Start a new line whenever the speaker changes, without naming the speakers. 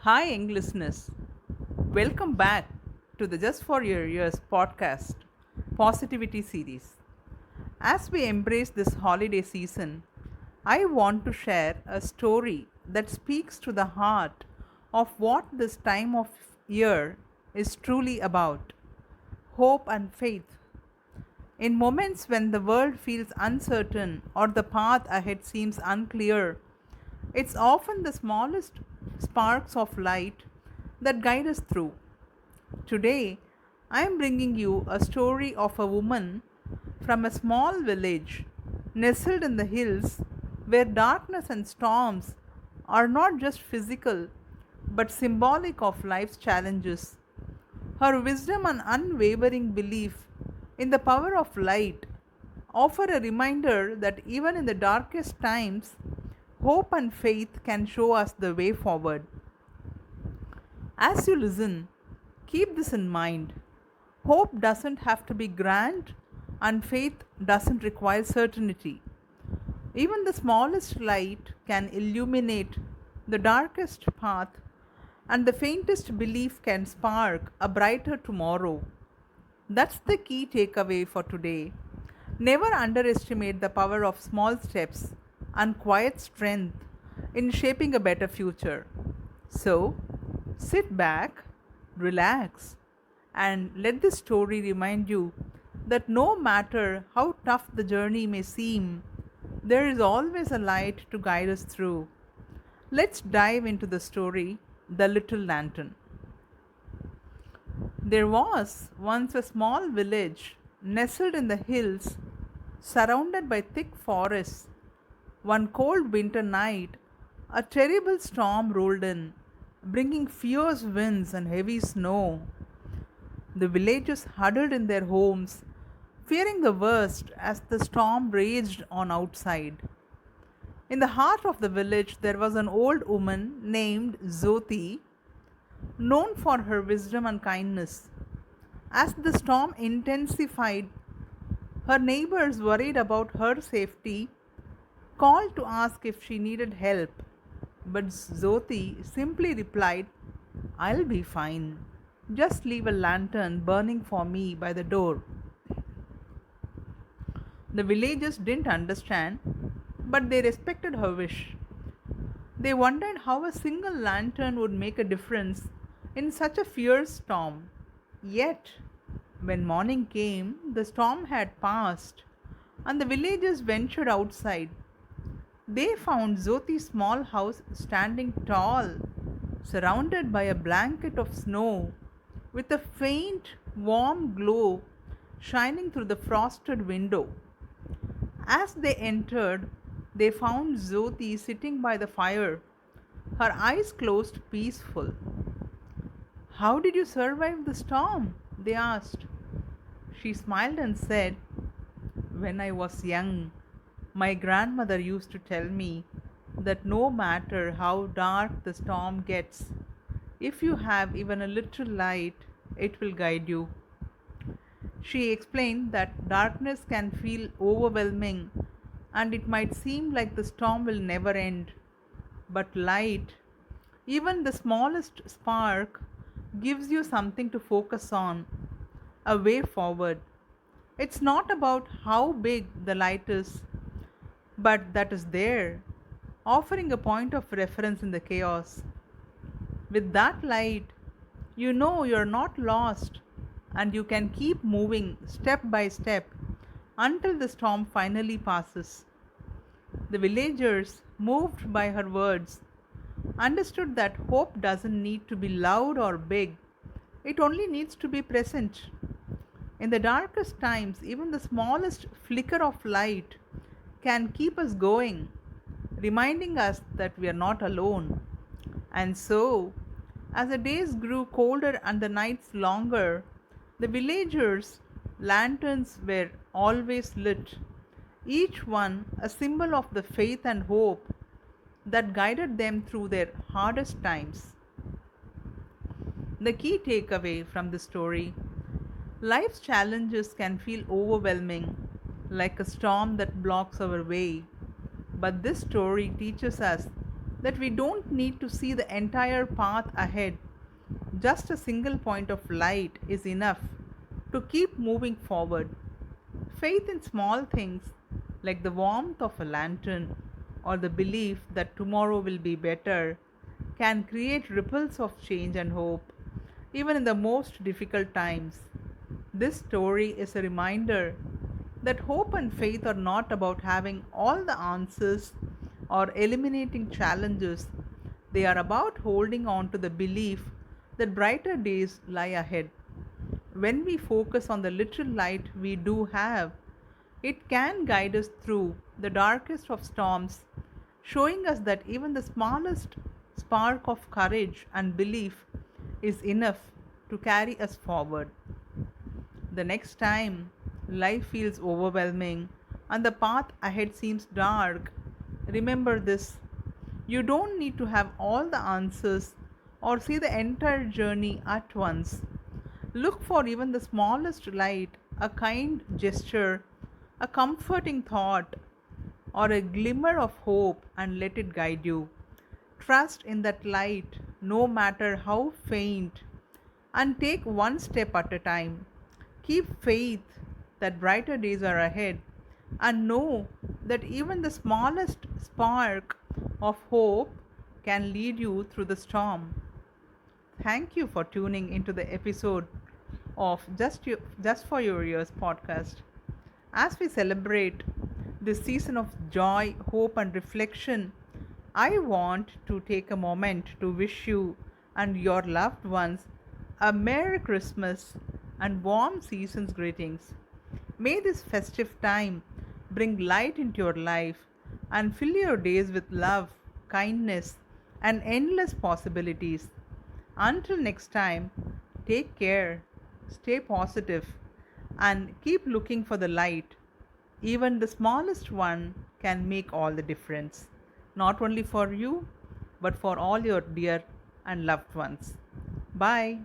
Hi, young listeners. Welcome back to the Just for Your Ears podcast, Positivity series. As we embrace this holiday season, I want to share a story that speaks to the heart of what this time of year is truly about hope and faith. In moments when the world feels uncertain or the path ahead seems unclear, it's often the smallest sparks of light that guide us through. Today, I am bringing you a story of a woman from a small village nestled in the hills where darkness and storms are not just physical but symbolic of life's challenges. Her wisdom and unwavering belief in the power of light offer a reminder that even in the darkest times, hope and faith can show us the way forward. As you listen, keep this in mind. Hope doesn't have to be grand, and faith doesn't require certainty. Even the smallest light can illuminate the darkest path, and the faintest belief can spark a brighter tomorrow. That's the key takeaway for today. Never underestimate the power of small steps and quiet strength in shaping a better future. So, sit back, relax, and let this story remind you that no matter how tough the journey may seem, there is always a light to guide us through. Let's dive into the story, The Little Lantern. There was once a small village nestled in the hills, surrounded by thick forests. One cold winter night, a terrible storm rolled in, bringing fierce winds and heavy snow. The villagers huddled in their homes, fearing the worst as the storm raged on outside. In the heart of the village, there was an old woman named Zoti, known for her wisdom and kindness. As the storm intensified, her neighbors, worried about her safety, called to ask if she needed help. But Zoti simply replied, I'll be fine. Just leave a lantern burning for me by the door. The villagers didn't understand, but they respected her wish. They wondered how a single lantern would make a difference in such a fierce storm. Yet, when morning came, the storm had passed, and the villagers ventured outside. They found Zoti's small house standing tall, surrounded by a blanket of snow, with a faint, warm glow shining through the frosted window. As they entered, they found Zoti sitting by the fire, her eyes closed, peaceful. How did you survive the storm? They asked. She smiled and said, When I was young, my grandmother used to tell me that no matter how dark the storm gets, if you have even a little light, it will guide you. She explained that darkness can feel overwhelming and it might seem like the storm will never end. But light, even the smallest spark, gives you something to focus on, a way forward. It's not about how big the light is, but that is there, offering a point of reference in the chaos. With that light, you know you're not lost and you can keep moving step by step until the storm finally passes. The villagers, moved by her words, understood that hope doesn't need to be loud or big, it only needs to be present. In the darkest times, even the smallest flicker of light can keep us going, reminding us that we are not alone. And so, as the days grew colder and the nights longer, the villagers' lanterns were always lit, each one a symbol of the faith and hope that guided them through their hardest times. The key takeaway from the story: life's challenges can feel overwhelming, like a storm that blocks our way. But this story teaches us that we don't need to see the entire path ahead. Just a single point of light is enough to keep moving forward. Faith in small things like the warmth of a lantern or the belief that tomorrow will be better can create ripples of change and hope, even in the most difficult times. This story is a reminder that hope and faith are not about having all the answers or eliminating challenges. They are about holding on to the belief that brighter days lie ahead. When we focus on the little light we do have, it can guide us through the darkest of storms, showing us that even the smallest spark of courage and belief is enough to carry us forward. The next time life feels overwhelming and the path ahead seems dark, remember this: you don't need to have all the answers or see the entire journey at once. Look for even the smallest light, a kind gesture, a comforting thought, or a glimmer of hope, and let it guide you. Trust in that light, no matter how faint, and take one step at a time. Keep faith that brighter days are ahead, and know that even the smallest spark of hope can lead you through the storm. Thank you for tuning into the episode of Just for Your Ears podcast. As we celebrate this season of joy, hope, and reflection, I want to take a moment to wish you and your loved ones a Merry Christmas and warm season's greetings. May this festive time bring light into your life and fill your days with love, kindness, and endless possibilities. Until next time, take care, stay positive, and keep looking for the light. Even the smallest one can make all the difference, not only for you, but for all your dear and loved ones. Bye.